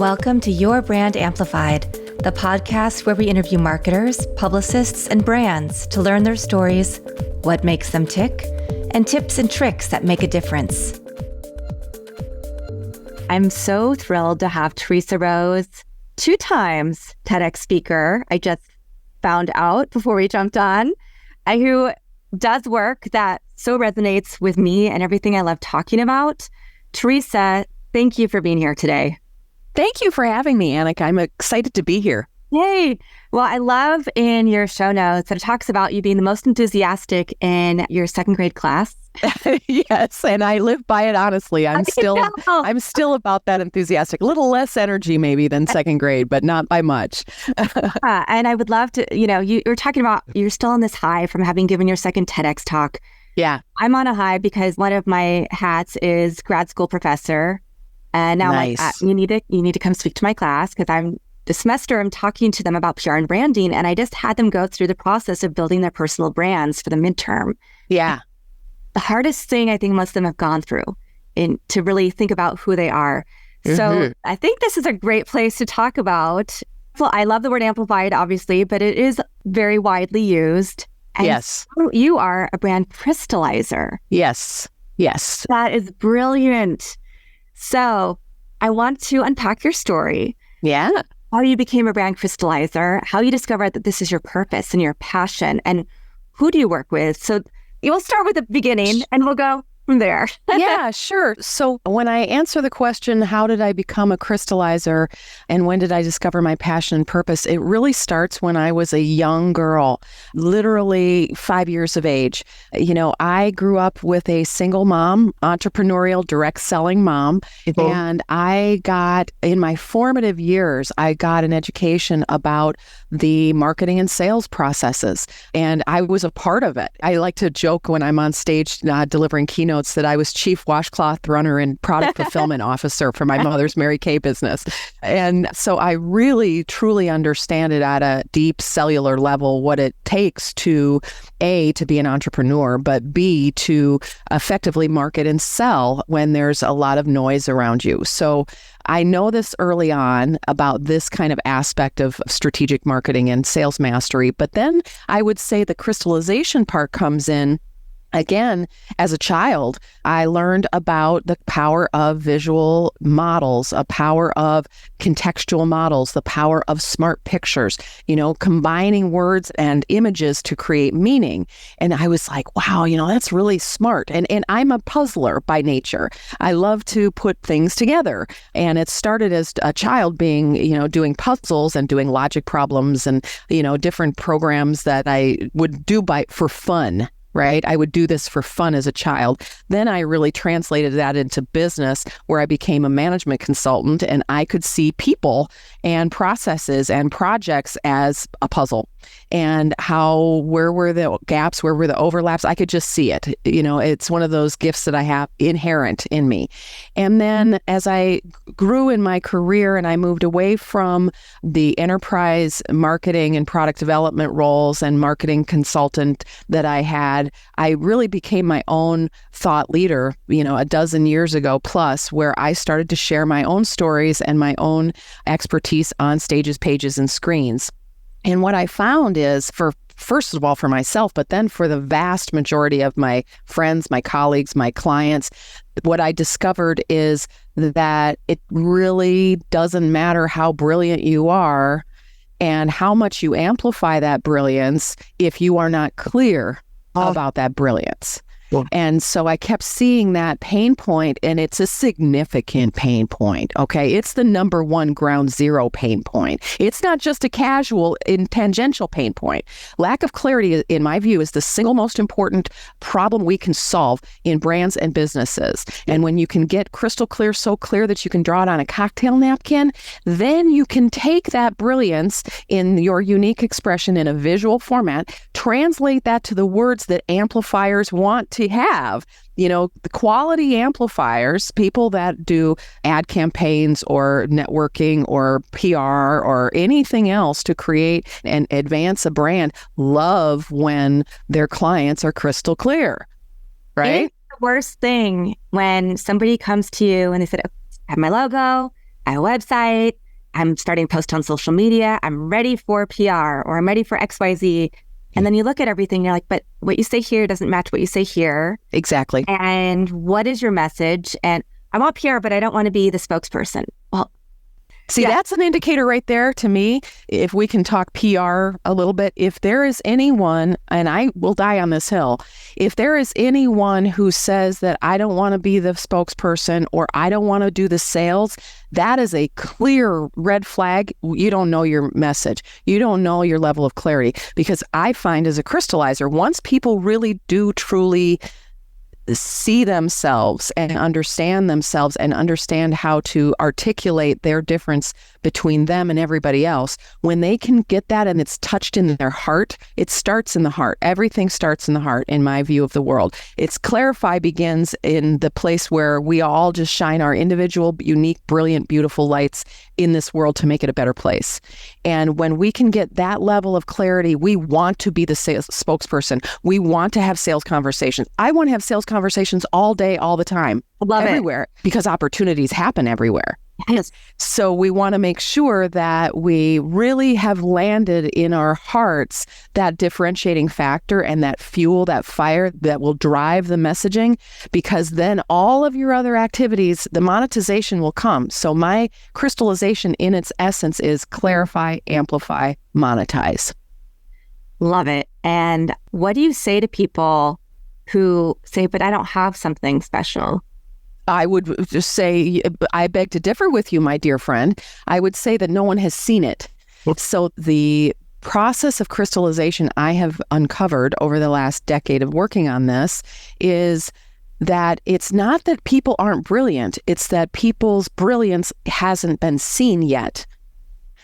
Welcome to Your Brand Amplified, the podcast where we interview marketers, publicists, and brands to learn their stories, what makes them tick, and tips and tricks that make a difference. I'm so thrilled to have Theresa Rose, 2 times TEDx speaker. I just found out before we jumped on, who does work that so resonates with me and everything I love talking about. Theresa, thank you for being here today. Thank you for having me, Annika. I'm excited to be here. Yay. Well, I love in your show notes that it talks about you being the most enthusiastic in your 2nd grade class. Yes, and I live by it honestly. I'm still about that enthusiastic. A little less energy maybe than 2nd grade, but not by much. And I would love to, you're talking about you're still on this high from having given your 2nd TEDx talk. Yeah. I'm on a high because one of my hats is grad school professor. And now nice. I'm like, you need to come speak to my class because this semester I'm talking to them about PR and branding, and I just had them go through the process of building their personal brands for the midterm. Yeah. The hardest thing I think most of them have gone through to really think about who they are. Mm-hmm. So I think this is a great place to talk about. Well, I love the word amplified, obviously, but it is very widely used. And yes. So you are a brand crystallizer. Yes. Yes. That is brilliant. So I want to unpack your story. Yeah. How you became a brand crystallizer, how you discovered that this is your purpose and your passion, and who do you work with? So we'll start with the beginning and we'll go from there. Yeah, sure. So when I answer the question, how did I become a crystallizer and when did I discover my passion and purpose? It really starts when I was a young girl, literally 5 years of age. I grew up with a single mom, entrepreneurial, direct selling mom. Mm-hmm. And in my formative years, I got an education about the marketing and sales processes. And I was a part of it. I like to joke when I'm on stage delivering keynotes that I was chief washcloth runner and product fulfillment officer for my mother's Mary Kay business. And so I really, truly understand it at a deep cellular level, what it takes to A, to be an entrepreneur, but B, to effectively market and sell when there's a lot of noise around you. So I know this early on about this kind of aspect of strategic marketing and sales mastery, but then I would say the crystallization part comes in. Again, as a child, I learned about the power of visual models, a power of contextual models, the power of smart pictures, combining words and images to create meaning. And I was like, wow, that's really smart. And I'm a puzzler by nature. I love to put things together. And it started as a child being, doing puzzles and doing logic problems and, different programs that I would do for fun. Right? I would do this for fun as a child. Then I really translated that into business where I became a management consultant and I could see people and processes and projects as a puzzle. And where were the gaps, where were the overlaps? I could just see it. It's one of those gifts that I have inherent in me. And then as I grew in my career and I moved away from the enterprise marketing and product development roles and marketing consultant that I had, I really became my own thought leader, a dozen years ago plus, where I started to share my own stories and my own expertise on stages, pages, and screens. And what I found is, first of all, for myself, but then for the vast majority of my friends, my colleagues, my clients, what I discovered is that it really doesn't matter how brilliant you are and how much you amplify that brilliance if you are not clear about that brilliance. Yeah. And so I kept seeing that pain point, and it's a significant pain point, okay? It's the number one ground zero pain point. It's not just a casual and tangential pain point. Lack of clarity, in my view, is the single most important problem we can solve in brands and businesses. And when you can get crystal clear, so clear that you can draw it on a cocktail napkin, then you can take that brilliance in your unique expression in a visual format, translate that to the words that amplifiers want to have. The quality amplifiers, people that do ad campaigns or networking or PR or anything else to create and advance a brand, love when their clients are crystal clear, right? It's the worst thing when somebody comes to you and they said, I have my logo, I have a website. I'm starting to post on social media. I'm ready for PR or I'm ready for XYZ. And then you look at everything, you're like, but what you say here doesn't match what you say here. Exactly. And what is your message? And I want PR, but I don't want to be the spokesperson. Well, see, that's an indicator right there to me. If we can talk PR a little bit, if there is anyone, and I will die on this hill, if there is anyone who says that I don't want to be the spokesperson or I don't want to do the sales, that is a clear red flag. You don't know your message. You don't know your level of clarity. Because I find as a crystallizer, once people really do truly see themselves and understand how to articulate their difference between them and everybody else, when they can get that and it's touched in their heart, it starts in the heart. Everything starts in the heart, in my view of the world. It's clarify begins in the place where we all just shine our individual, unique, brilliant, beautiful lights in this world to make it a better place. And when we can get that level of clarity, we want to be the sales spokesperson. We want to have sales conversations. I want to have sales conversations all day, all the time. Love everywhere, because opportunities happen everywhere. Yes. So we want to make sure that we really have landed in our hearts that differentiating factor and that fuel, that fire that will drive the messaging, because then all of your other activities, the monetization will come. So my crystallization in its essence is clarify, amplify, monetize. Love it. And what do you say to people who say, but I don't have something special? I would just say, I beg to differ with you, my dear friend. I would say that no one has seen it. So the process of crystallization I have uncovered over the last decade of working on this is that it's not that people aren't brilliant. It's that people's brilliance hasn't been seen yet,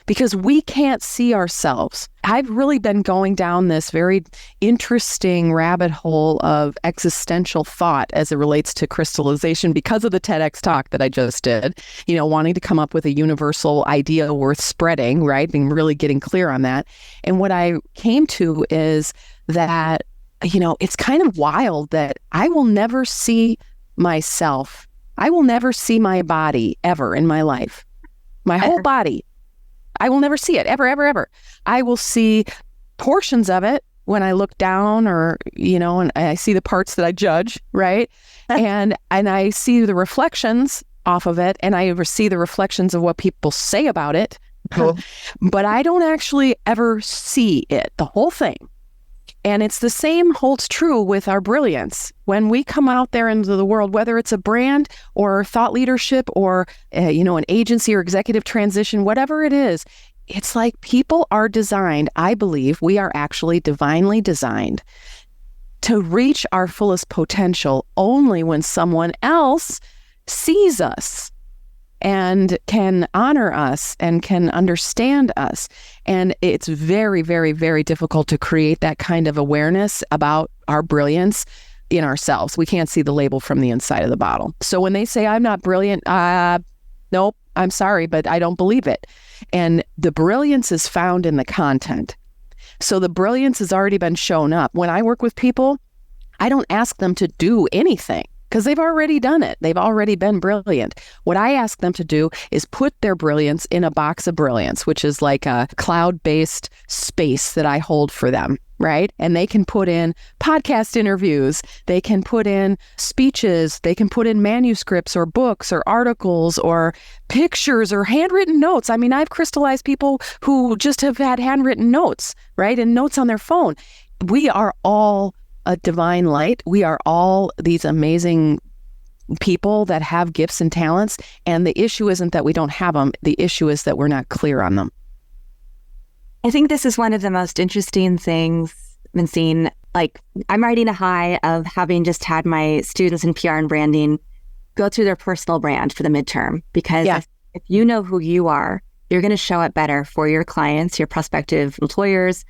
because we can't see ourselves. I've really been going down this very interesting rabbit hole of existential thought as it relates to crystallization because of the TEDx talk that I just did, wanting to come up with a universal idea worth spreading, right? And really getting clear on that. And what I came to is that, it's kind of wild that I will never see myself. I will never see my body ever in my life. My whole body. I will never see it, ever, ever, ever. I will see portions of it when I look down or, and I see the parts that I judge, right? And I see the reflections off of it, and I see the reflections of what people say about it. Cool. But I don't actually ever see it, the whole thing. And it's the same holds true with our brilliance. When we come out there into the world, whether it's a brand or thought leadership or, an agency or executive transition, whatever it is, it's like people are designed, I believe we are actually divinely designed to reach our fullest potential only when someone else sees us and can honor us and can understand us. And it's very, very, very difficult to create that kind of awareness about our brilliance in ourselves. We can't see the label from the inside of the bottle. So when they say, I'm not brilliant, nope, I'm sorry, but I don't believe it. And the brilliance is found in the content. So the brilliance has already been shown up. When I work with people, I don't ask them to do anything, because they've already done it. They've already been brilliant. What I ask them to do is put their brilliance in a box of brilliance, which is like a cloud-based space that I hold for them, right? And they can put in podcast interviews, they can put in speeches, they can put in manuscripts or books or articles or pictures or handwritten notes. I mean, I've crystallized people who just have had handwritten notes, right? And notes on their phone. We are all a divine light. We are all these amazing people that have gifts and talents. And the issue isn't that we don't have them. The issue is that we're not clear on them. I think this is one of the most interesting things I've been seeing. Like, I'm riding a high of having just had my students in PR and branding go through their personal brand for the midterm. Because if you know who you are, you're going to show up better for your clients, your prospective employers,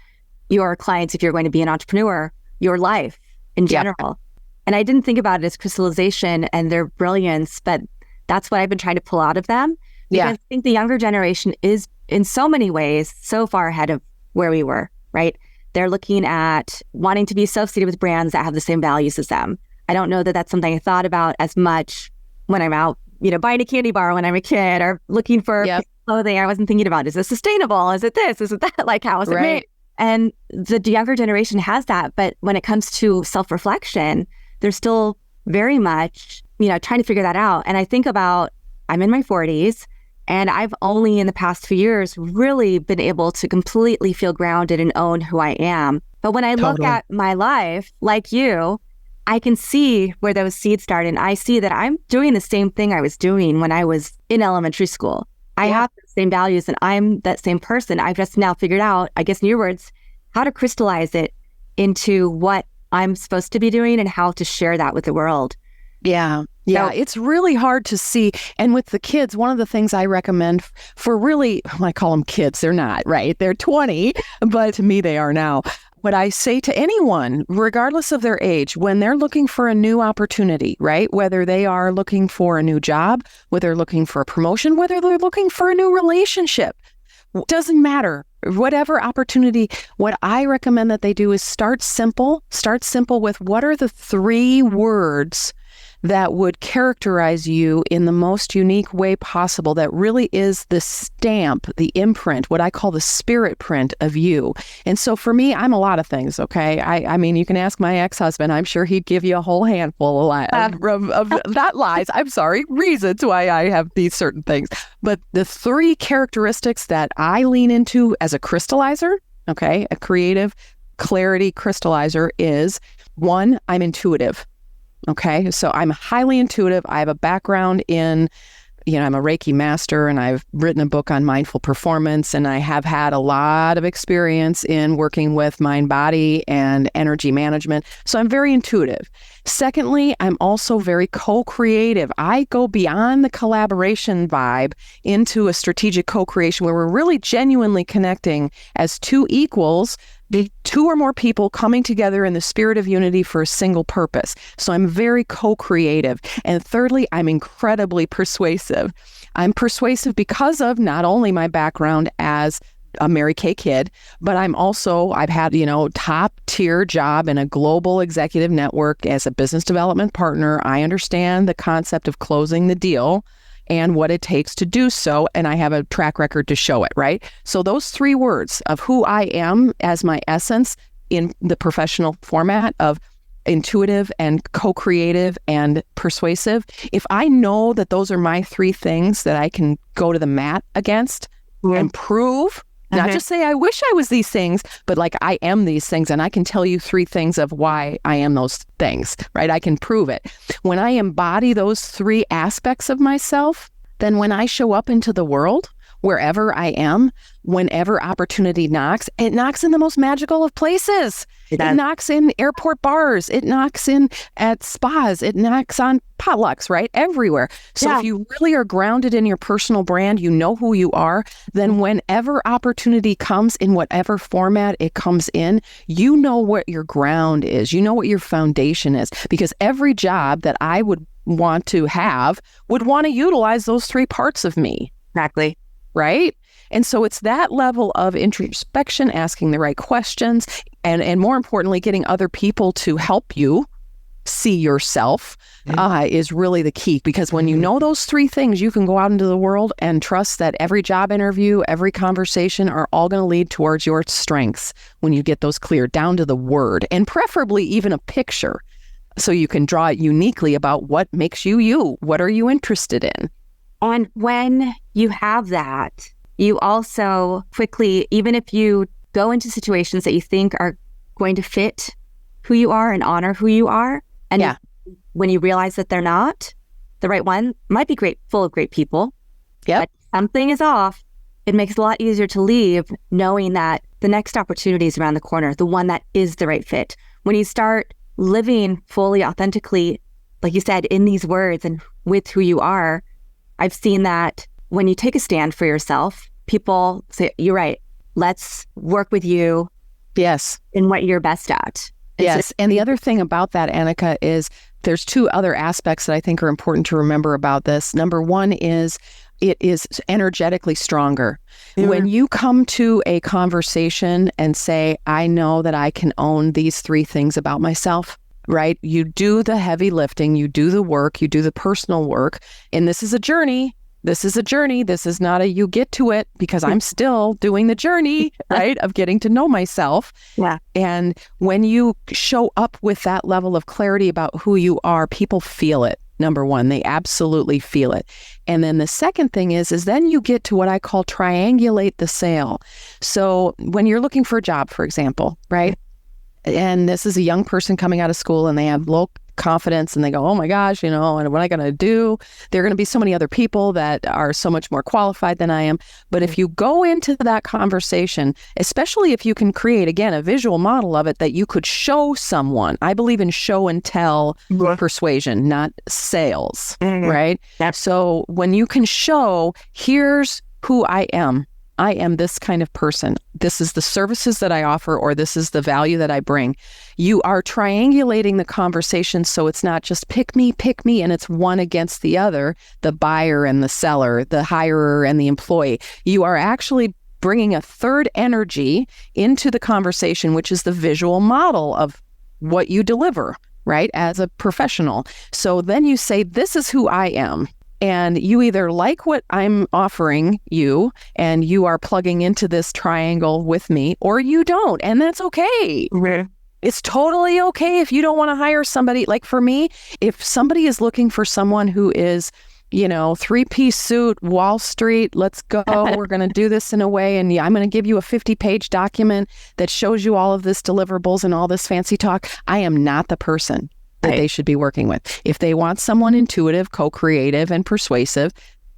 your clients if you're going to be an entrepreneur, your life in general. And I didn't think about it as crystallization and their brilliance, but that's what I've been trying to pull out of them. Because I think the younger generation is in so many ways so far ahead of where we were, right? They're looking at wanting to be associated with brands that have the same values as them. I don't know that that's something I thought about as much when I'm out buying a candy bar when I'm a kid or looking for clothing I wasn't thinking about. Is this sustainable? Is it this? Is it that? Like, how is it made? And the younger generation has that. But when it comes to self-reflection, they're still very much, trying to figure that out. And I think about, I'm in my 40s, and I've only in the past few years really been able to completely feel grounded and own who I am. But when I look at my life, like you, I can see where those seeds started. And I see that I'm doing the same thing I was doing when I was in elementary school. I have the same values and I'm that same person. I've just now figured out, I guess in your words, how to crystallize it into what I'm supposed to be doing and how to share that with the world. Yeah. Yeah. It's really hard to see. And with the kids, one of the things I recommend for really, I call them kids. They're not, right? They're 20, but to me, they are now. What I say to anyone, regardless of their age, when they're looking for a new opportunity, right? Whether they are looking for a new job, whether they're looking for a promotion, whether they're looking for a new relationship, doesn't matter. Whatever opportunity, what I recommend that they do is start simple. Start simple with what are the 3 words that would characterize you in the most unique way possible, that really is the stamp, the imprint, what I call the spirit print of you. And so for me, I'm a lot of things, okay? I mean, you can ask my ex-husband. I'm sure he'd give you a whole handful of not lies, I'm sorry, reasons why I have these certain things. But the 3 characteristics that I lean into as a crystallizer, okay, a creative clarity crystallizer is, 1, I'm intuitive. Okay, so I'm highly intuitive. I have a background in, I'm a Reiki master, and I've written a book on mindful performance, and I have had a lot of experience in working with mind, body, and energy management. So I'm very intuitive. Secondly, I'm also very co-creative. I go beyond the collaboration vibe into a strategic co-creation where we're really genuinely connecting as 2 equals, the 2 or more people coming together in the spirit of unity for a single purpose. So I'm very co-creative. And thirdly, I'm incredibly persuasive. I'm persuasive because of not only my background as a Mary Kay kid, but I've had, top tier job in a global executive network as a business development partner. I understand the concept of closing the deal and what it takes to do so. And I have a track record to show it, right? So those 3 words of who I am as my essence in the professional format of intuitive and co-creative and persuasive, if I know that those are my 3 things that I can go to the mat against and prove, not just say, I wish I was these things, but like I am these things. And I can tell you 3 things of why I am those things, right? I can prove it. When I embody those 3 aspects of myself, then when I show up into the world, wherever I am, whenever opportunity knocks, it knocks in the most magical of places. It knocks in airport bars. It knocks in at spas. It knocks on potlucks, right? Everywhere. So if you really are grounded in your personal brand, you know who you are, then whenever opportunity comes in whatever format it comes in, you know what your ground is. You know what your foundation is. Because every job that I would want to have would want to utilize those 3 parts of me. Exactly. Right? And so it's that level of introspection, asking the right questions, and more importantly, getting other people to help you see yourself is really the key. Because when you know those 3 things, you can go out into the world and trust that every job interview, every conversation are all going to lead towards your strengths when you get those clear down to the word, and preferably even a picture. So you can draw it uniquely about what makes you you. What are you interested in? And when you have that, you also quickly, even if you go into situations that you think are going to fit who you are and honor who you are, and when you realize that they're not, the right one might be great, full of great people, but something is off, it makes it a lot easier to leave knowing that the next opportunity is around the corner, the one that is the right fit. When you start living fully, authentically, like you said, in these words and with who you are, I've seen that when you take a stand for yourself, people say, you're right, let's work with you. Yes. In what you're best at. Yes. And the other thing about that, Annika, is there's 2 other aspects that I think are important to remember about this. Number 1 is it is energetically stronger. When you come to a conversation and say, I know that I can own these 3 things about myself, right? You do the heavy lifting, you do the work, you do the personal work. And this is a journey. This is a journey. This is not a you get to it, because I'm still doing the journey, right, of getting to know myself. Yeah. And when you show up with that level of clarity about who you are, people feel it. Number one, they absolutely feel it. And then the second thing is then you get to what I call triangulate the sale. So when you're looking for a job, for example, right? And this is a young person coming out of school and they have low confidence and they go, oh my gosh, and what am I going to do? There are going to be so many other people that are so much more qualified than I am. But if you go into that conversation, especially if you can create, again, a visual model of it that you could show someone. I believe in show and tell persuasion, not sales, right? So when you can show, here's who I am. I am this kind of person. This is the services that I offer, or this is the value that I bring. You are triangulating the conversation so it's not just pick me, and it's one against the other, the buyer and the seller, the hirer and the employee. You are actually bringing a third energy into the conversation, which is the visual model of what you deliver, right, as a professional. So then you say, this is who I am. And you either like what I'm offering you and you are plugging into this triangle with me, or you don't. And that's okay. It's totally okay if you don't want to hire somebody. Like for me, if somebody is looking for someone who is, 3-piece suit, Wall Street, let's go. We're going to do this in a way. And I'm going to give you a 50-page document that shows you all of this deliverables and all this fancy talk. I am not the person that they should be working with. If they want someone intuitive, co-creative, and persuasive,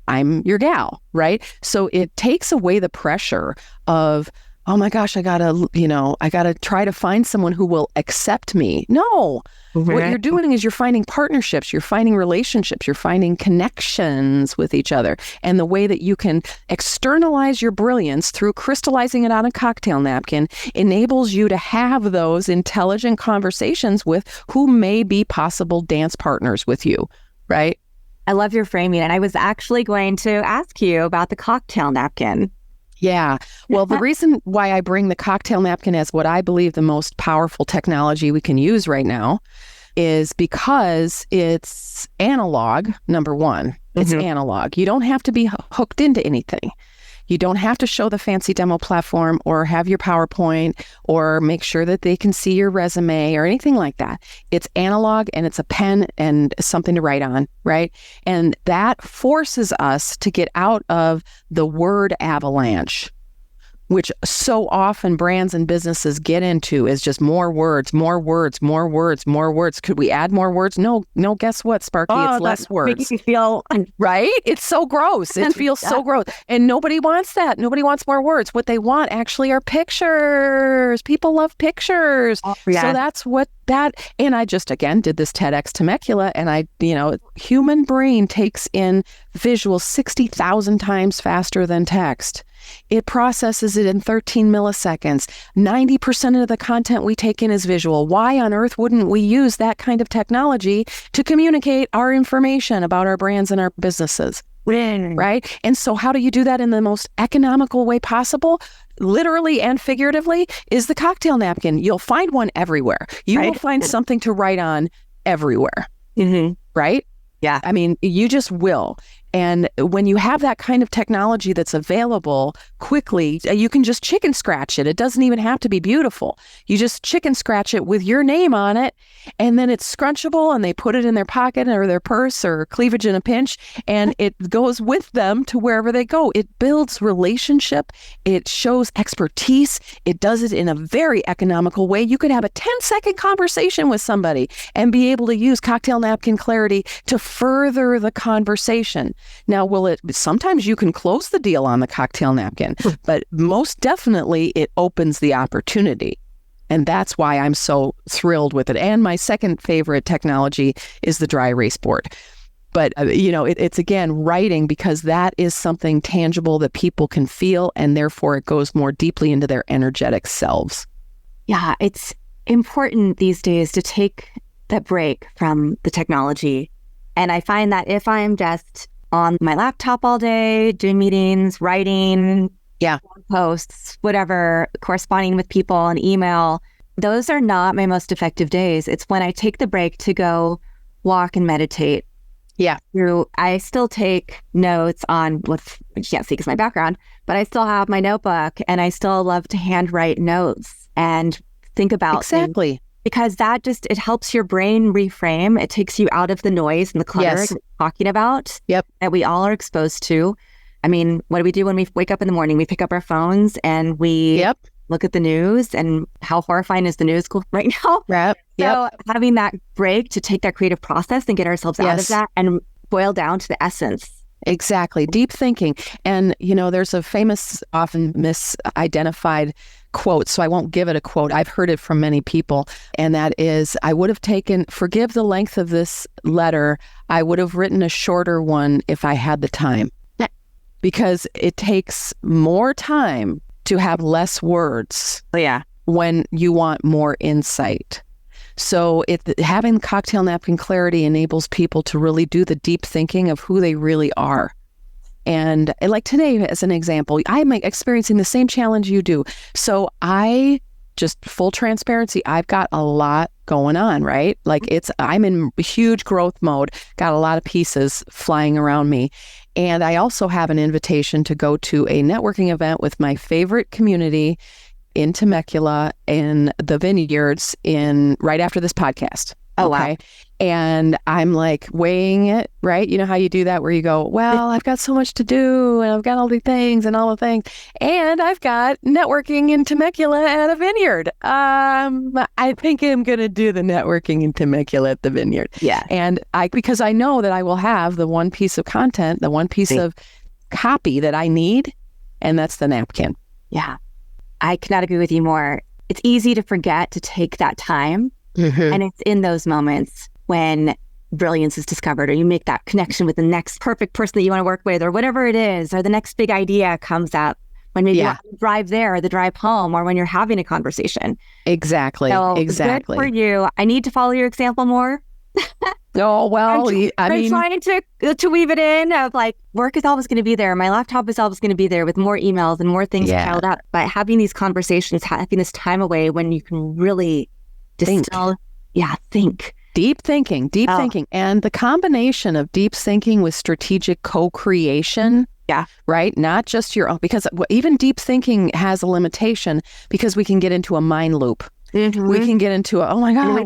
I'm your gal, right? So it takes away the pressure of, oh my gosh, I gotta try to find someone who will accept me. No, what you're doing is you're finding partnerships, you're finding relationships, you're finding connections with each other. And the way that you can externalize your brilliance through crystallizing it on a cocktail napkin enables you to have those intelligent conversations with who may be possible dance partners with you, right? I love your framing. And I was actually going to ask you about the cocktail napkin. Yeah. Well, the reason why I bring the cocktail napkin as what I believe the most powerful technology we can use right now is because it's analog, number one. It's analog. You don't have to be hooked into anything. You don't have to show the fancy demo platform or have your PowerPoint or make sure that they can see your resume or anything like that. It's analog and it's a pen and something to write on, right? And that forces us to get out of the word avalanche, which so often brands and businesses get into, is just more words, more words, more words, more words. Could we add more words? No, guess what, Sparky? It's less words. Makes me feel right? It's so gross. It feels so gross. And nobody wants that. Nobody wants more words. What they want actually are pictures. People love pictures. Oh, yeah. So that's what that, and I just, again, did this TEDx Temecula, and human brain takes in visuals 60,000 times faster than text. It processes it in 13 milliseconds. 90% of the content we take in is visual. Why on earth wouldn't we use that kind of technology to communicate our information about our brands and our businesses? Right? And so how do you do that in the most economical way possible? Literally and figuratively, is the cocktail napkin. You'll find one everywhere. You will find something to write on everywhere. Right? Yeah. I mean, you just will. And when you have that kind of technology that's available quickly, you can just chicken scratch it. It doesn't even have to be beautiful. You just chicken scratch it with your name on it, and then it's scrunchable, and they put it in their pocket or their purse or cleavage in a pinch, and it goes with them to wherever they go. It builds relationship. It shows expertise. It does it in a very economical way. You could have a 10-second conversation with somebody and be able to use cocktail napkin clarity to further the conversation. Now, sometimes you can close the deal on the cocktail napkin, but most definitely it opens the opportunity. And that's why I'm so thrilled with it. And my second favorite technology is the dry erase board. But, it's again, writing, because that is something tangible that people can feel, and therefore it goes more deeply into their energetic selves. Yeah, it's important these days to take that break from the technology. And I find that if I'm just on my laptop all day, doing meetings, writing, posts, whatever, corresponding with people, and email, those are not my most effective days. It's when I take the break to go walk and meditate. Yeah. I still take notes on what you can't see because my background, but I still have my notebook and I still love to handwrite notes and think about exactly things, because that just, it helps your brain reframe. It takes you out of the noise and the clutter Yes. that we're talking about Yep. that we all are exposed to. I mean, what do we do when we wake up in the morning? We pick up our phones and we Yep. look at the news, and how horrifying is the news right now? Yep. So having that break to take that creative process and get ourselves out of Yes. that and boil down to the essence. Exactly. Deep thinking. And, there's a famous, often misidentified quote, so I won't give it a quote. I've heard it from many people. And that is, I would have taken, forgive the length of this letter, I would have written a shorter one if I had the time. Because it takes more time to have less words when you want more insight. So having cocktail napkin clarity enables people to really do the deep thinking of who they really are. And like today, as an example, I'm experiencing the same challenge you do. So just full transparency, I've got a lot going on, right? Like I'm in huge growth mode, got a lot of pieces flying around me. And I also have an invitation to go to a networking event with my favorite community in Temecula in the vineyards right after this podcast. Oh, wow. And I'm like weighing it, right? You know how you do that where you go, well, I've got so much to do and I've got all the things and all the things. And I've got networking in Temecula at a vineyard. I think I'm going to do the networking in Temecula at the vineyard. Yeah. And because I know that I will have the one piece of content, the one piece of copy that I need, and that's the napkin. Yeah. I cannot agree with you more. It's easy to forget to take that time. Mm-hmm. And it's in those moments when brilliance is discovered, or you make that connection with the next perfect person that you want to work with, or whatever it is, or the next big idea comes up when maybe you drive there or the drive home, or when you're having a conversation. Exactly. So exactly. Good for you. I need to follow your example more. Oh, well, I'm trying to weave it in of like, work is always going to be there. My laptop is always going to be there with more emails and more things piled up. But having these conversations, having this time away when you can really distill, think. Deep thinking. And the combination of deep thinking with strategic co-creation, right? Not just your own, because even deep thinking has a limitation because we can get into a mind loop. Mm-hmm. We can get into oh my God,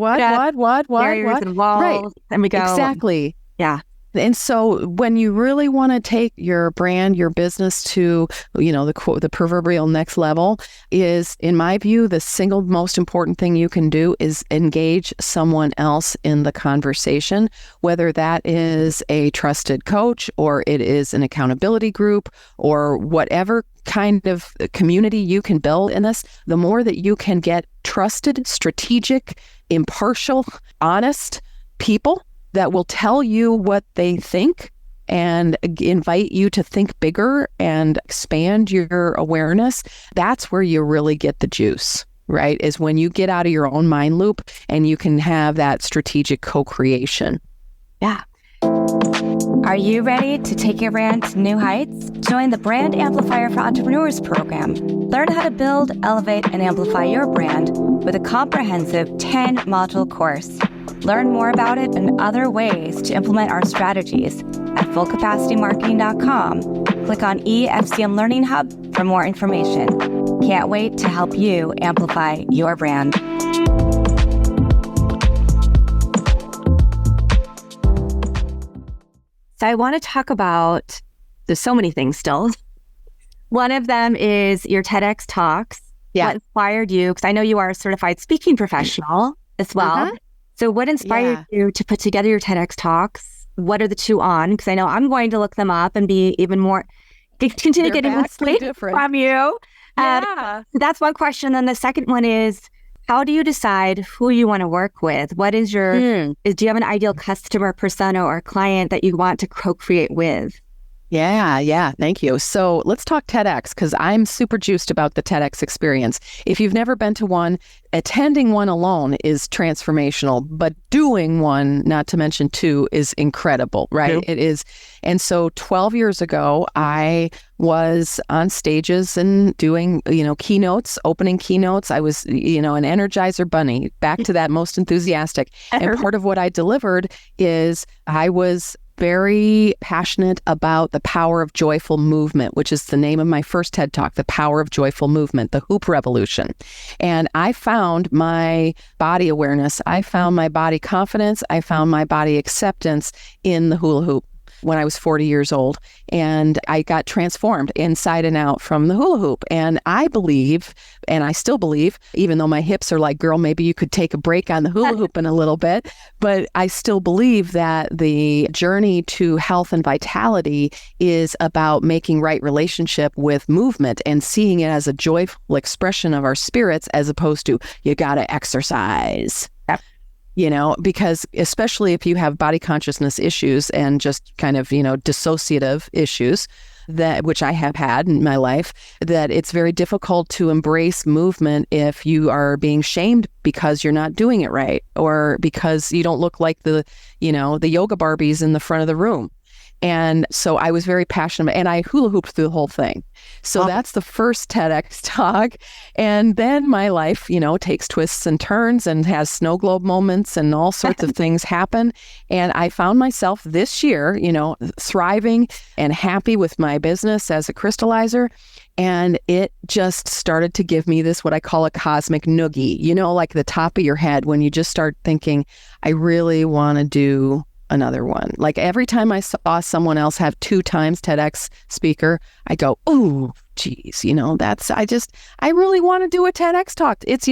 what? Barriers and walls, right. And we go. Exactly. Yeah. And so when you really want to take your brand, your business to, the proverbial next level is, in my view, the single most important thing you can do is engage someone else in the conversation, whether that is a trusted coach or it is an accountability group or whatever kind of community you can build in this. The more that you can get trusted, strategic, impartial, honest people that will tell you what they think and invite you to think bigger and expand your awareness, that's where you really get the juice, right? Is when you get out of your own mind loop and you can have that strategic co-creation. Yeah. Are you ready to take your brand to new heights? Join the Brand Amplifier for Entrepreneurs program. Learn how to build, elevate, and amplify your brand with a comprehensive 10-module course. Learn more about it and other ways to implement our strategies at fullcapacitymarketing.com. Click on EFCM Learning Hub for more information. Can't wait to help you amplify your brand. So I want to talk about, there's so many things still. One of them is your TEDx talks. Yeah. What inspired you? Because I know you are a certified speaking professional as well. Uh-huh. So what inspired you to put together your TEDx talks? What are the two on? Because I know I'm going to look them up and be even more, continue getting inspiration from you. Yeah. So that's one question. Then the second one is, how do you decide who you want to work with? What is your, do you have an ideal customer persona or client that you want to co-create with? Yeah. Thank you. So let's talk TEDx, because I'm super juiced about the TEDx experience. If you've never been to one, attending one alone is transformational, but doing one, not to mention two, is incredible, right? Yep. It is. And so 12 years ago, I was on stages and doing, keynotes, opening keynotes. I was, an Energizer bunny, back to that most enthusiastic. And part of what I delivered is I was very passionate about the power of joyful movement, which is the name of my first TED Talk, the power of joyful movement, the hoop revolution. And I found my body awareness, I found my body confidence, I found my body acceptance in the hula hoop when I was 40 years old. And I got transformed inside and out from the hula hoop. And I believe, and I still believe, even though my hips are like, girl, maybe you could take a break on the hula hoop in a little bit, but I still believe that the journey to health and vitality is about making right relationship with movement and seeing it as a joyful expression of our spirits, as opposed to, you got to exercise. Because especially if you have body consciousness issues and just kind of, dissociative issues, which I have had in my life, that it's very difficult to embrace movement if you are being shamed because you're not doing it right, or because you don't look like the yoga Barbies in the front of the room. And so I was very passionate, and I hula hooped through the whole thing. So that's the first TEDx talk. And then my life, takes twists and turns and has snow globe moments and all sorts of things happen. And I found myself this year, thriving and happy with my business as a crystallizer. And it just started to give me this, what I call a cosmic noogie, like the top of your head when you just start thinking, I really want to do another one. Like every time I saw someone else have 2 times TEDx speaker, I go, ooh, geez, I really want to do a TEDx talk. It's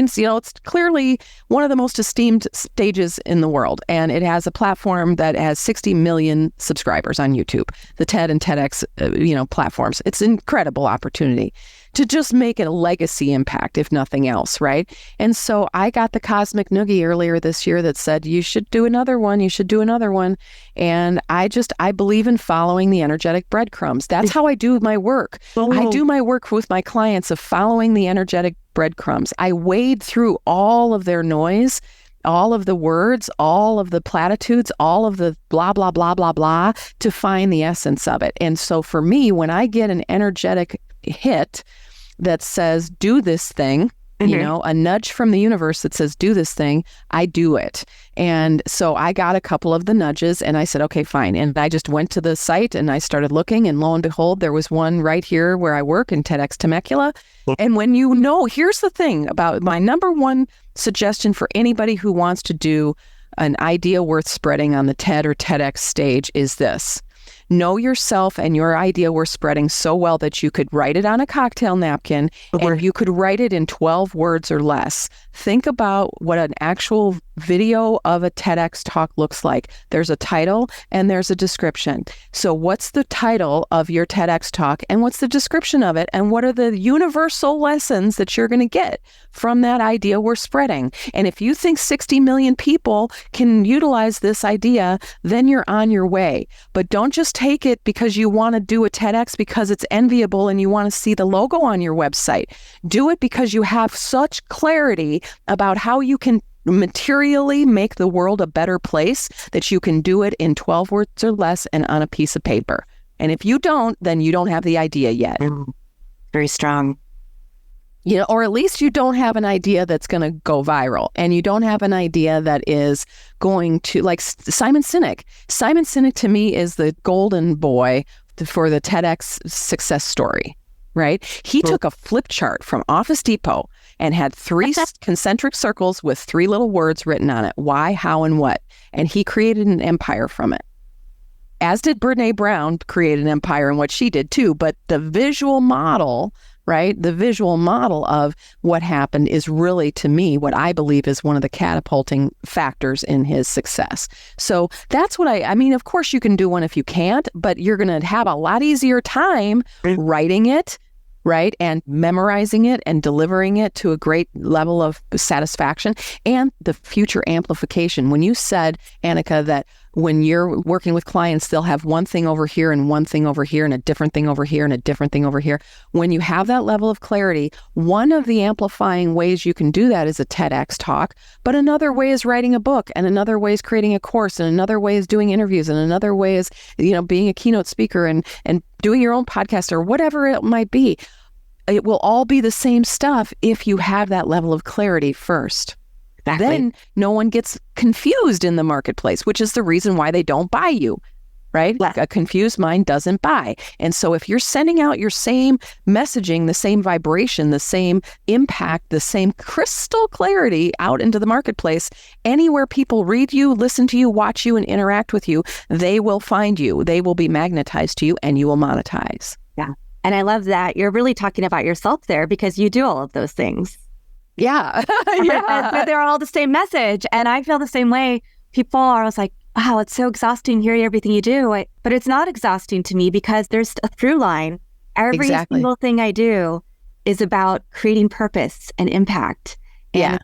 clearly one of the most esteemed stages in the world. And it has a platform that has 60 million subscribers on YouTube, the TED and TEDx, platforms. It's an incredible opportunity to just make a legacy impact, if nothing else, right? And so I got the cosmic noogie earlier this year that said, you should do another one, you should do another one. And I believe in following the energetic breadcrumbs. That's how I do my work. I do my work with my clients of following the energetic breadcrumbs. I wade through all of their noise, all of the words, all of the platitudes, all of the blah, blah, blah, blah, blah, to find the essence of it. And so for me, when I get an energetic hit that says, do this thing, a nudge from the universe that says, do this thing, I do it. And so I got a couple of the nudges and I said, okay, fine. And I just went to the site and I started looking, and lo and behold, there was one right here where I work in TEDx Temecula. And when here's the thing about my number one suggestion for anybody who wants to do an idea worth spreading on the TED or TEDx stage is this. Know yourself and your idea worth spreading so well that you could write it on a cocktail napkin and you could write it in 12 words or less. Think about what an actual video of a TEDx talk looks like. There's a title and there's a description. So what's the title of your TEDx talk and what's the description of it? And what are the universal lessons that you're going to get from that idea we're spreading? And if you think 60 million people can utilize this idea, then you're on your way. But don't just take it because you want to do a TEDx because it's enviable and you want to see the logo on your website. Do it because you have such clarity about how you can materially make the world a better place that you can do it in 12 words or less and on a piece of paper. And if you don't, then you don't have the idea yet. Very strong. Or at least you don't have an idea that's going to go viral, and you don't have an idea that is going to, like Simon Sinek. Simon Sinek to me is the golden boy for the TEDx success story, right? He took a flip chart from Office Depot and had 3 concentric circles with 3 little words written on it, why, how, and what. And he created an empire from it. As did Brene Brown create an empire in what she did too. But the visual model, right? The visual model of what happened is really, to me, what I believe is one of the catapulting factors in his success. So that's what I mean, of course you can do one if you can't, but you're going to have a lot easier time writing it, right? And memorizing it and delivering it to a great level of satisfaction and the future amplification. When you said, Annika, that when you're working with clients, they'll have one thing over here and one thing over here and a different thing over here and a different thing over here. When you have that level of clarity, one of the amplifying ways you can do that is a TEDx talk, but another way is writing a book, and another way is creating a course, and another way is doing interviews, and another way is, being a keynote speaker and doing your own podcast or whatever it might be. It will all be the same stuff if you have that level of clarity first. Exactly. Then no one gets confused in the marketplace, which is the reason why they don't buy you, right? Like a confused mind doesn't buy. And so if you're sending out your same messaging, the same vibration, the same impact, the same crystal clarity out into the marketplace, anywhere people read you, listen to you, watch you, and interact with you, they will find you. They will be magnetized to you, and you will monetize. Yeah. And I love that you're really talking about yourself there, because you do all of those things. Yeah. But they're all the same message. And I feel the same way. People are always like, wow, it's so exhausting hearing everything you do. But it's not exhausting to me, because there's a through line. Every single thing I do is about creating purpose and impact in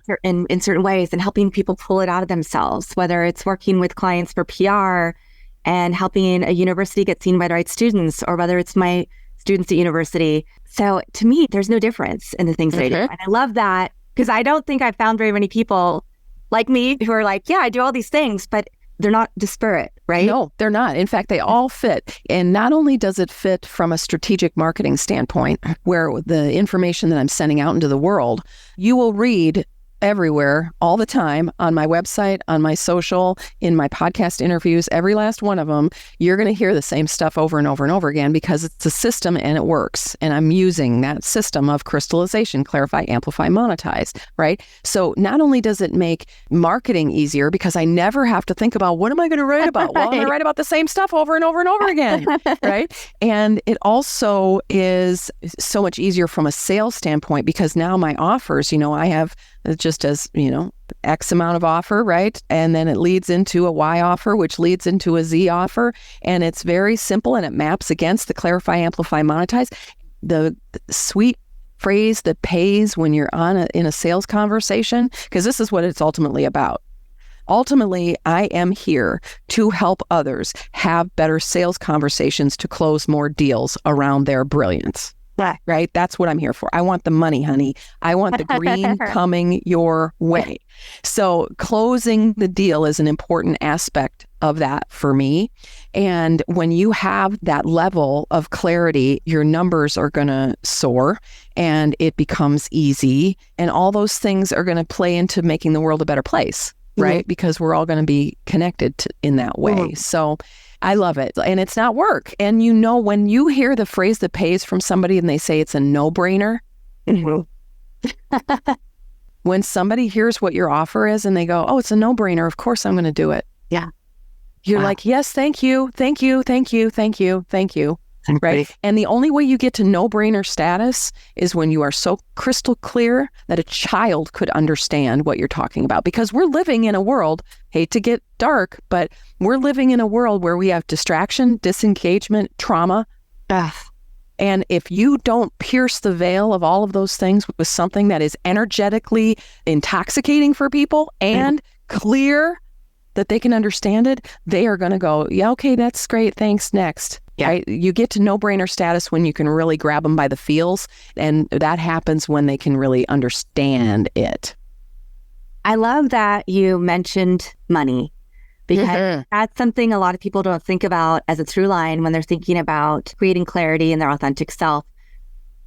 certain ways, and helping people pull it out of themselves, whether it's working with clients for PR and helping a university get seen by the right students, or whether it's my students at university. So to me, there's no difference in the things that I do. And I love that, because I don't think I've found very many people like me who are like, yeah, I do all these things, but they're not disparate, right? No, they're not. In fact, they all fit. And not only does it fit from a strategic marketing standpoint, where the information that I'm sending out into the world, you will read everywhere, all the time, on my website, on my social, in my podcast interviews, every last one of them, you're going to hear the same stuff over and over and over again, because it's a system and it works. And I'm using that system of crystallization, clarify, amplify, monetize, right? So not only does it make marketing easier, because I never have to think about, what am I going to write about? Well, I'm going to write about the same stuff over and over and over again, right? And it also is so much easier from a sales standpoint, because now my offers, I have just as, X amount of offer, right? And then it leads into a Y offer, which leads into a Z offer. And it's very simple, and it maps against the clarify, amplify, monetize. The sweet phrase that pays when you're in a sales conversation, because this is what it's ultimately about. Ultimately, I am here to help others have better sales conversations to close more deals around their brilliance. Right? That's what I'm here for. I want the money, honey. I want the green coming your way. So closing the deal is an important aspect of that for me. And when you have that level of clarity, your numbers are going to soar, and it becomes easy. And all those things are going to play into making the world a better place, right? Mm-hmm. Because we're all going to be connected in that way. Mm-hmm. So I love it. And it's not work. And when you hear the phrase that pays from somebody and they say it's a no-brainer, when somebody hears what your offer is and they go, oh, it's a no-brainer, of course I'm going to do it. Yeah. You're like, yes, thank you, thank you, thank you, thank you, thank you. Right. And the only way you get to no-brainer status is when you are so crystal clear that a child could understand what you're talking about. Because we're living in a world, hate to get dark, but we're living in a world where we have distraction, disengagement, trauma. And if you don't pierce the veil of all of those things with something that is energetically intoxicating for people and clear that they can understand it, they are going to go, yeah, okay, that's great. Thanks. Next. Yeah. Right? You get to no-brainer status when you can really grab them by the feels, and that happens when they can really understand it. I love that you mentioned money, because that's something a lot of people don't think about as a through line when they're thinking about creating clarity in their authentic self.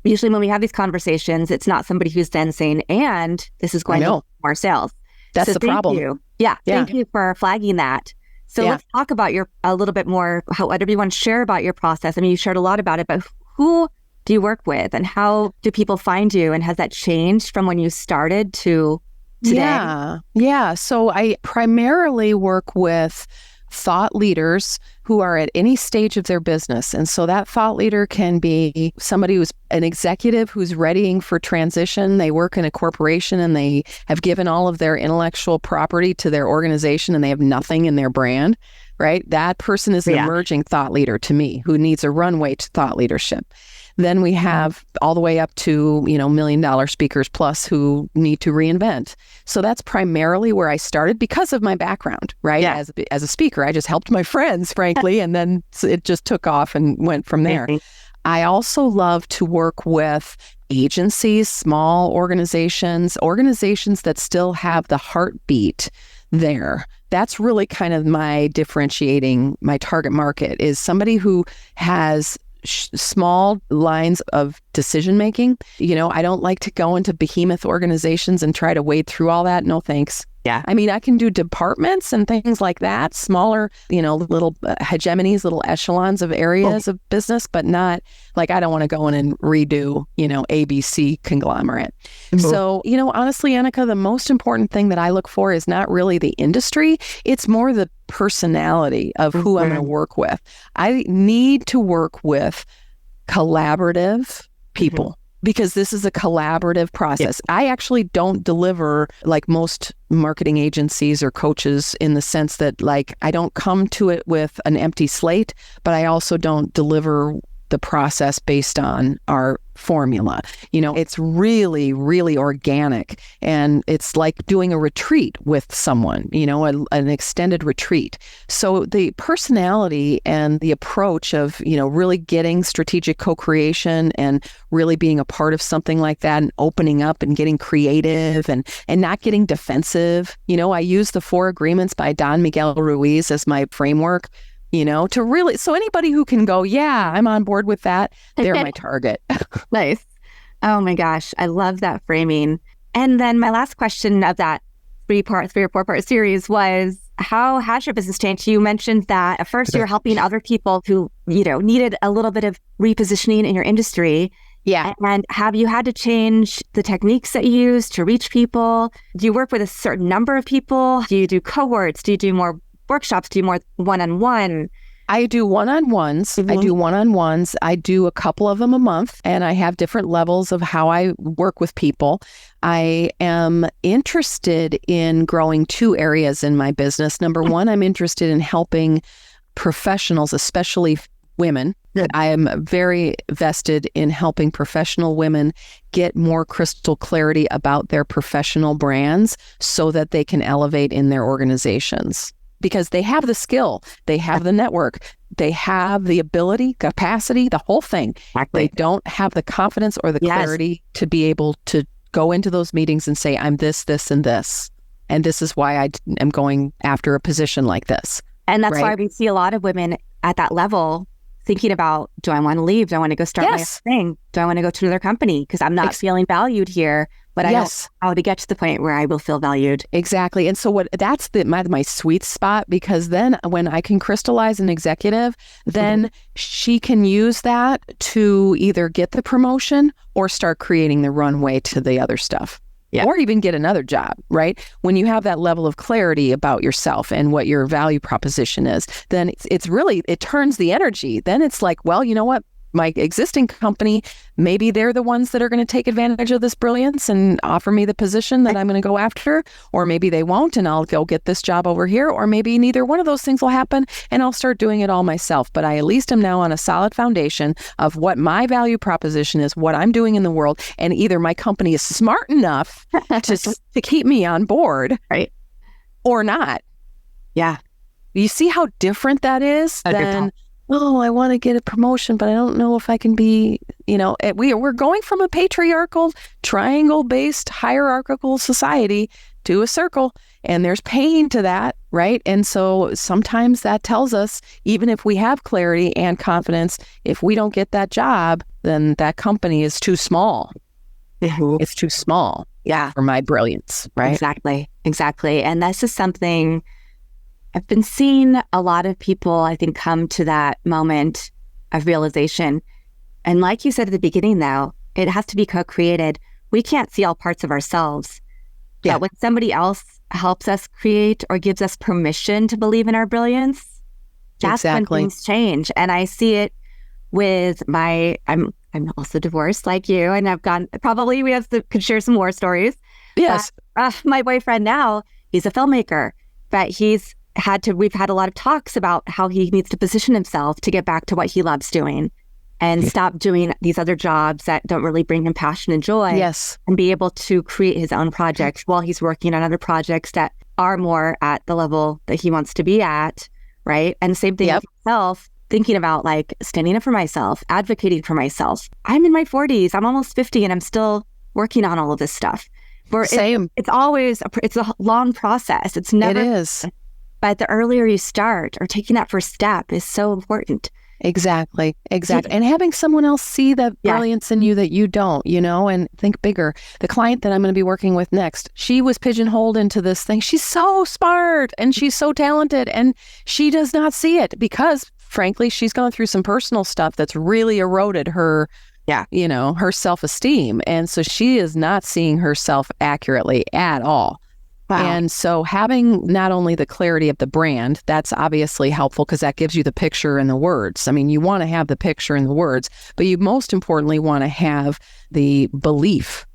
Usually when we have these conversations, it's not somebody who's then saying, and this is going to more sales. That's the problem. Thank you. Yeah. Thank you for flagging that. So let's talk about a little bit more, whatever you want to share about your process. I mean, you shared a lot about it, but who do you work with, and how do people find you? And has that changed from when you started to today? Yeah. So I primarily work with thought leaders who are at any stage of their business. And so that thought leader can be somebody who's an executive who's readying for transition. They work in a corporation and they have given all of their intellectual property to their organization and they have nothing in their brand. right? That person is an emerging thought leader to me who needs a runway to thought leadership. Then we have all the way up to, $1 million speakers plus who need to reinvent. So that's primarily where I started because of my background, right? Yeah. As a speaker, I just helped my friends, frankly, and then it just took off and went from there. I also love to work with agencies, small organizations that still have the heartbeat there. That's really kind of my differentiating, my target market is somebody who has small lines of decision making. I don't like to go into behemoth organizations and try to wade through all that. No, thanks. Yeah. I mean, I can do departments and things like that, smaller, little hegemonies, little echelons of areas of business, but not like I don't want to go in and redo, ABC conglomerate. So, honestly, Annika, the most important thing that I look for is not really the industry. It's more the personality of who I'm going to work with. I need to work with collaborative people. Because this is a collaborative process. I actually don't deliver like most marketing agencies or coaches in the sense that I don't come to it with an empty slate, but I also don't deliver the process based on our formula. It's really, really organic. And it's like doing a retreat with someone, an extended retreat. So the personality and the approach of, really getting strategic co-creation and really being a part of something like that and opening up and getting creative and not getting defensive. I use the 4 Agreements by Don Miguel Ruiz as my framework. To really, so anybody who can go, yeah, I'm on board with that, they're my target. Nice. Oh my gosh. I love that framing. And then my last question of that 3 or 4-part series was, how has your business changed? You mentioned that at first you were helping other people who, needed a little bit of repositioning in your industry. Yeah. And have you had to change the techniques that you use to reach people? Do you work with a certain number of people? Do you do cohorts? Do you do more workshops? Do you more one-on-one? I do one-on-ones. I do a couple of them a month, and I have different levels of how I work with people. I am interested in growing 2 areas in my business. Number one, I'm interested in helping professionals, especially women. I am very vested in helping professional women get more crystal clarity about their professional brands so that they can elevate in their organizations. Because they have the skill, they have the network, they have the ability, capacity, the whole thing. Exactly. They don't have the confidence or the clarity to be able to go into those meetings and say, I'm this, this, and this. And this is why I am going after a position like this. And that's why we see a lot of women at that level thinking about, do I want to leave? Do I want to go start my own thing? Do I want to go to another company? Because I'm not feeling valued here. But I don't know how to get to the point where I will feel valued. Exactly. And so that's my sweet spot, because then when I can crystallize an executive, then she can use that to either get the promotion or start creating the runway to the other stuff. Yeah. Or even get another job, right? When you have that level of clarity about yourself and what your value proposition is, then it's really, it turns the energy. Then it's like, well, you know what? My existing company, maybe they're the ones that are going to take advantage of this brilliance and offer me the position that I'm going to go after, or maybe they won't and I'll go get this job over here, or maybe neither one of those things will happen and I'll start doing it all myself. But I at least am now on a solid foundation of what my value proposition is, what I'm doing in the world, and either my company is smart enough to keep me on board, right, or not. Yeah. You see how different that is than, oh, I want to get a promotion, but I don't know if I can be, we're going from a patriarchal, triangle-based, hierarchical society to a circle, and there's pain to that, right? And so sometimes that tells us, even if we have clarity and confidence, if we don't get that job, then that company is too small. It's too small for my brilliance, right? Exactly. And this is something I've been seeing a lot of people, I think, come to that moment of realization. And like you said at the beginning, though, it has to be co-created. We can't see all parts of ourselves. Yeah. But when somebody else helps us create or gives us permission to believe in our brilliance, that's when things change. And I see it with I'm also divorced like you, and I've gone, probably could share some war stories. Yes. But, my boyfriend now, he's a filmmaker, but he's we've had a lot of talks about how he needs to position himself to get back to what he loves doing and stop doing these other jobs that don't really bring him passion and joy. Yes. And be able to create his own projects while he's working on other projects that are more at the level that he wants to be at, right? And same thing with himself, thinking about like standing up for myself, advocating for myself. I'm in my 40s, I'm almost 50, and I'm still working on all of this stuff. Same. It's always, it's a long process. It's never. It is. But the earlier you start or taking that first step is so important. Exactly. And having someone else see the brilliance in you that you don't, and think bigger. The client that I'm going to be working with next, she was pigeonholed into this thing. She's so smart and she's so talented, and she does not see it because, frankly, she's gone through some personal stuff that's really eroded her, her self-esteem. And so she is not seeing herself accurately at all. Wow. And so having not only the clarity of the brand, that's obviously helpful because that gives you the picture and the words. I mean, you want to have the picture and the words, but you most importantly want to have the belief.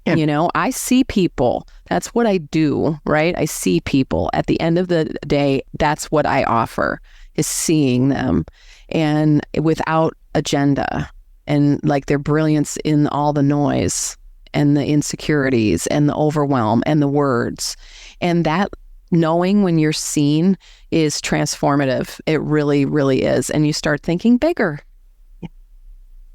Yeah. I see people. That's what I do, right? I see people. At the end of the day, that's what I offer, is seeing them, and without agenda, and like their brilliance in all the noise and the insecurities and the overwhelm and the words. And that knowing when you're seen is transformative. It really, really is. And you start thinking bigger.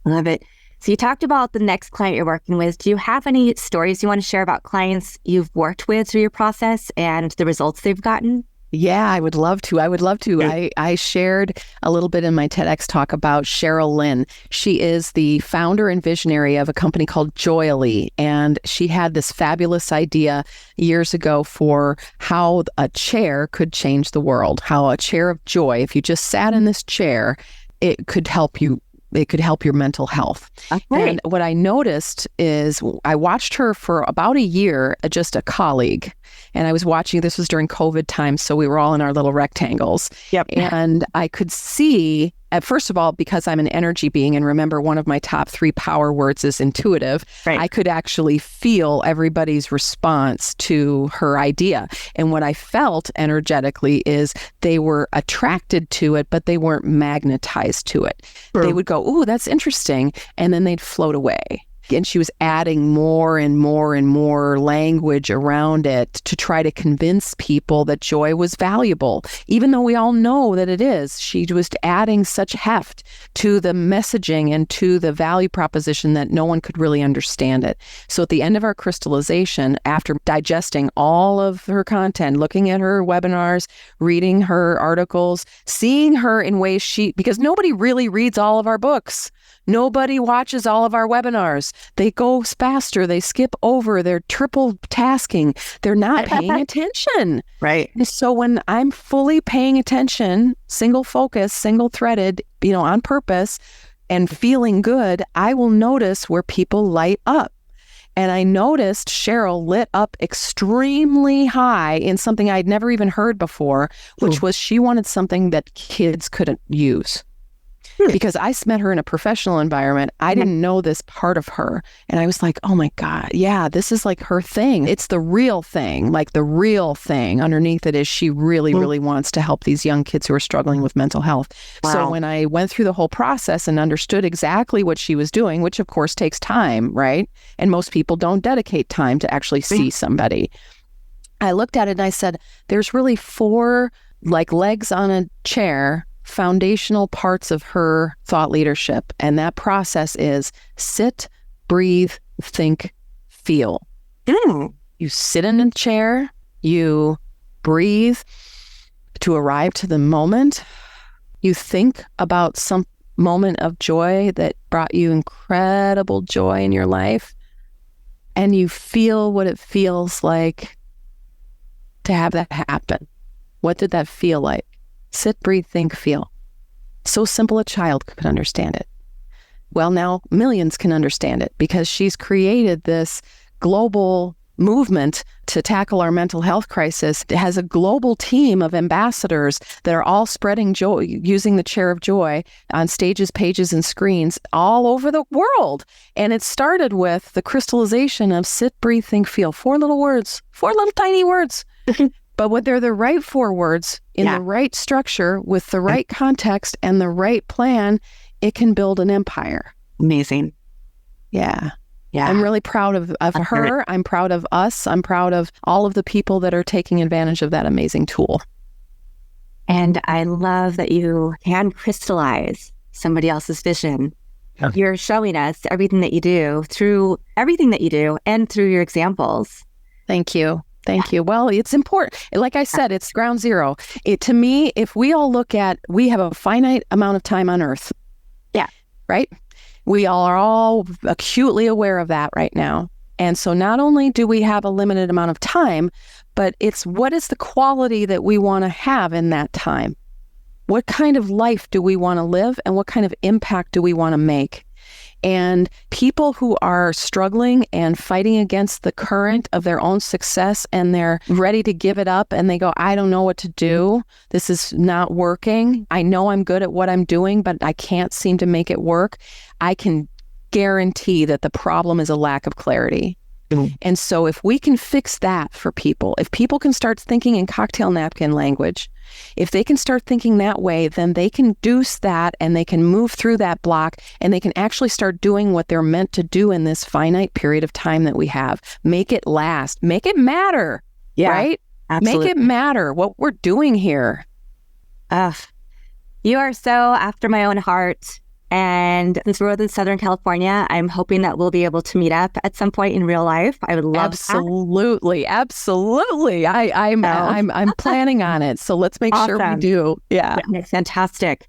Love it. So you talked about the next client you're working with. Do you have any stories you want to share about clients you've worked with through your process and the results they've gotten? Yeah, I would love to. I shared a little bit in my TEDx talk about Cheryl Lynn. She is the founder and visionary of a company called Joyly, and she had this fabulous idea years ago for how a chair could change the world, how a chair of joy, if you just sat in this chair, it could help you. It could help your mental health. Okay. And what I noticed is I watched her for about a year, just a colleague. And I was watching, this was during COVID time, so we were all in our little rectangles. Yep. And I could see, first of all, because I'm an energy being, and remember, one of my top 3 power words is intuitive, right. I could actually feel everybody's response to her idea. And what I felt energetically is they were attracted to it, but they weren't magnetized to it. Sure. They would go, ooh, that's interesting. And then they'd float away. And she was adding more and more and more language around it to try to convince people that joy was valuable, even though we all know that it is. She was adding such heft to the messaging and to the value proposition that no one could really understand it. So at the end of our crystallization, after digesting all of her content, looking at her webinars, reading her articles, seeing her in ways because nobody really reads all of our books. Nobody watches all of our webinars. They go faster. They skip over. They're triple tasking. They're not paying attention. Right. And so when I'm fully paying attention, single focus, single threaded, on purpose and feeling good, I will notice where people light up. And I noticed Cheryl lit up extremely high in something I'd never even heard before, which was she wanted something that kids couldn't use. Because I met her in a professional environment. I didn't know this part of her. And I was like, oh my God, yeah, this is like her thing. It's the real thing. Like the real thing underneath it is she really, really wants to help these young kids who are struggling with mental health. Wow. So when I went through the whole process and understood exactly what she was doing, which of course takes time, right? And most people don't dedicate time to actually see somebody. I looked at it and I said, there's really 4 like legs on a chair, foundational parts of her thought leadership. And that process is sit, breathe, think, feel. You sit in a chair, you breathe to arrive to the moment. You think about some moment of joy that brought you incredible joy in your life. And you feel what it feels like to have that happen. What did that feel like? Sit, breathe, think, feel. So simple a child could understand it. Well, now millions can understand it because she's created this global movement to tackle our mental health crisis. It has a global team of ambassadors that are all spreading joy, using the chair of joy on stages, pages, and screens all over the world. And it started with the crystallization of sit, breathe, think, feel. 4 little words, 4 little tiny words. But when they're the right 4 words in the right structure with the right context and the right plan, it can build an empire. Amazing. Yeah. I'm really proud of her. I'm proud of us. I'm proud of all of the people that are taking advantage of that amazing tool. And I love that you can crystallize somebody else's vision. Yeah. You're showing us everything that you do through everything that you do and through your examples. Thank you. Thank you. Well, it's important. Like I said, it's ground zero. To me, if we all look at, we have a finite amount of time on Earth. Yeah. Right? We are all acutely aware of that right now. And so not only do we have a limited amount of time, but it's what is the quality that we want to have in that time? What kind of life do we want to live, and what kind of impact do we want to make? And people who are struggling and fighting against the current of their own success, and they're ready to give it up, and they go, I don't know what to do. This is not working. I know I'm good at what I'm doing, but I can't seem to make it work. I can guarantee that the problem is a lack of clarity. And so if we can fix that for people, if people can start thinking in cocktail napkin language, if they can start thinking that way, then they can deuce that, and they can move through that block, and they can actually start doing what they're meant to do in this finite period of time that we have. Make it last. Make it matter. Yeah, right? Absolutely. Make it matter what we're doing here. You are so after my own heart. And since we're in Southern California, I'm hoping that we'll be able to meet up at some point in real life. I would love Absolutely. I'm planning on it. So let's make sure we do. Yeah. Fantastic.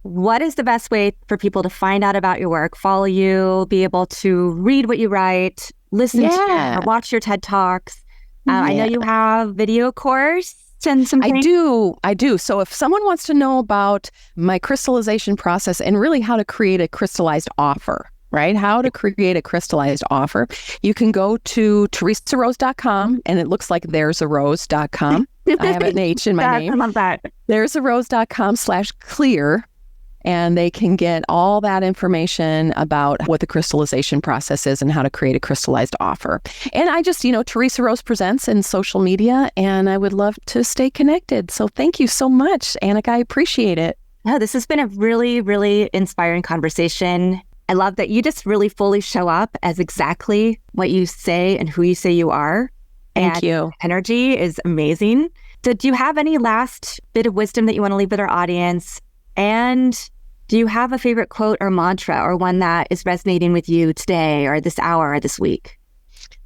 What is the best way for people to find out about your work, follow you, be able to read what you write, listen to or watch your TED Talks? I know you have video course. I do. So if someone wants to know about my crystallization process and really how to create a crystallized offer, right? How to create a crystallized offer, you can go to theresarose.com, and it looks like there'sarose.com. I have an H in my name. I love that. There'sarose.com/clear. And they can get all that information about what the crystallization process is and how to create a crystallized offer. And I just, Theresa Rose presents in social media, and I would love to stay connected. So thank you so much, Annika. I appreciate it. No, this has been a really, really inspiring conversation. I love that you just really fully show up as exactly what you say and who you say you are. Thank you. Energy is amazing. So do you have any last bit of wisdom that you want to leave with our audience? And do you have a favorite quote or mantra, or one that is resonating with you today or this hour or this week?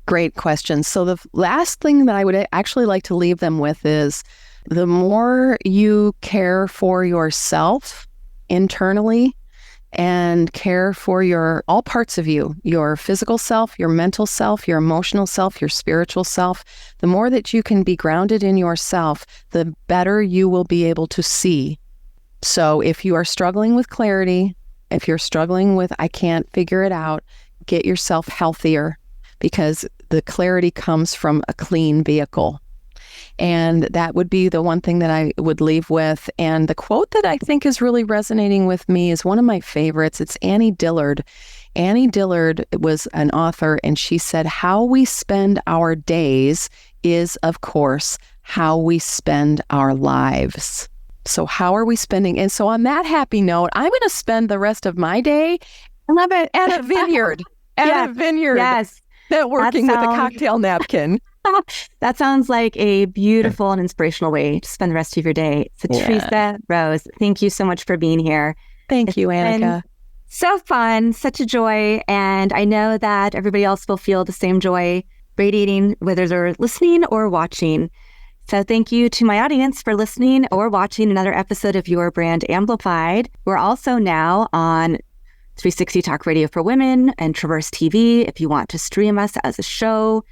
Great question. So the last thing that I would actually like to leave them with is, the more you care for yourself internally and care for all parts of you, your physical self, your mental self, your emotional self, your spiritual self, the more that you can be grounded in yourself, the better you will be able to see. So if you are struggling with clarity, if you're struggling with, I can't figure it out, get yourself healthier, because the clarity comes from a clean vehicle. And that would be the one thing that I would leave with. And the quote that I think is really resonating with me is one of my favorites. It's Annie Dillard. Annie Dillard was an author, and she said, how we spend our days is, of course, how we spend our lives. So how are we spending? And so on that happy note, I'm going to spend the rest of my day, I love it, at a vineyard. A vineyard. Yes. Working with a cocktail napkin. That sounds like a beautiful and inspirational way to spend the rest of your day. So Theresa Rose, thank you so much for being here. Thank you, Annika. So fun, such a joy. And I know that everybody else will feel the same joy radiating, whether they're listening or watching. So thank you to my audience for listening or watching another episode of Your Brand Amplified. We're also now on 360 Talk Radio for Women and Traverse TV if you want to stream us as a show.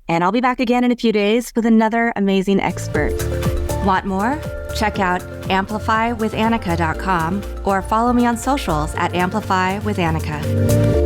And I'll be back again in a few days with another amazing expert. Want more? Check out amplifywithannika.com or follow me on socials at amplifywithannika.